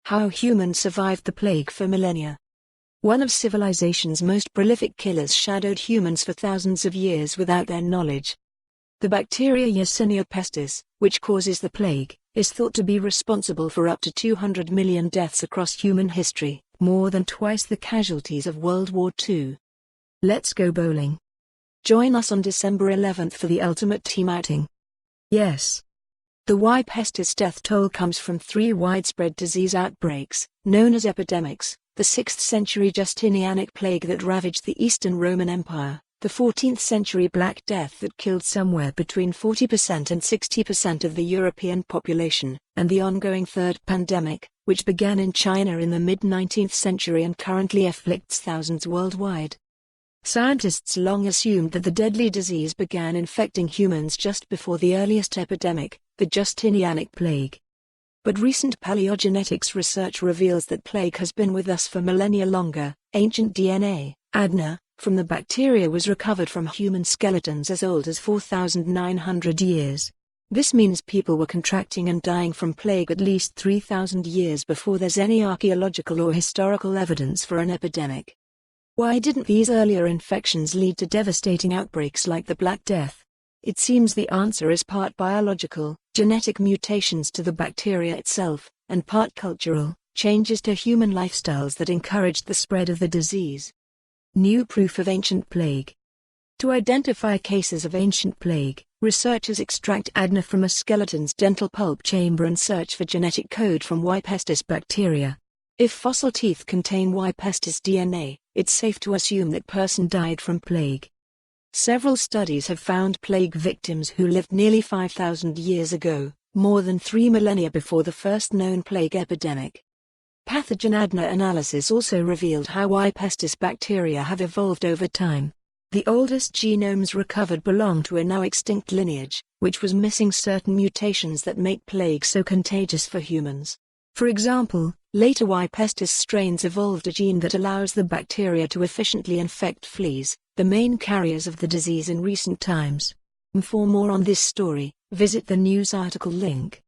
How humans survived the plague for millennia. One of civilization's most prolific killers shadowed humans for thousands of years without their knowledge. The bacteria Yersinia pestis, which causes the plague, is thought to be responsible for up to 200 million deaths across human history, more than twice the casualties of World War II. Let's go bowling. Join us on December 11th for the ultimate team outing. Yes. The Y. pestis death toll comes from 3 widespread disease outbreaks, known as epidemics: the 6th century Justinianic Plague that ravaged the Eastern Roman Empire, the 14th century Black Death that killed somewhere between 40% and 60% of the European population, and the ongoing third pandemic, which began in China in the mid-19th century and currently afflicts thousands worldwide. Scientists long assumed that the deadly disease began infecting humans just before the earliest epidemic, the Justinianic Plague. But recent paleogenetics research reveals that plague has been with us for millennia longer. Ancient DNA, ADNA, from the bacteria was recovered from human skeletons as old as 4,900 years. This means people were contracting and dying from plague at least 3,000 years before there's any archaeological or historical evidence for an epidemic. Why didn't these earlier infections lead to devastating outbreaks like the Black Death? It seems the answer is part biological, genetic mutations to the bacteria itself, and part cultural, changes to human lifestyles that encouraged the spread of the disease. New proof of ancient plague. To identify cases of ancient plague, researchers extract ADNA from a skeleton's dental pulp chamber and search for genetic code from Y. pestis bacteria. If fossil teeth contain Y. pestis DNA, it's safe to assume that person died from plague. Several studies have found plague victims who lived nearly 5,000 years ago, more than 3 millennia before the first known plague epidemic. Pathogen ADNA analysis also revealed how Y. pestis bacteria have evolved over time. The oldest genomes recovered belong to a now extinct lineage, which was missing certain mutations that make plague so contagious for humans. For example, later Y. pestis strains evolved a gene that allows the bacteria to efficiently infect fleas, the main carriers of the disease in recent times. For more on this story, visit the news article link.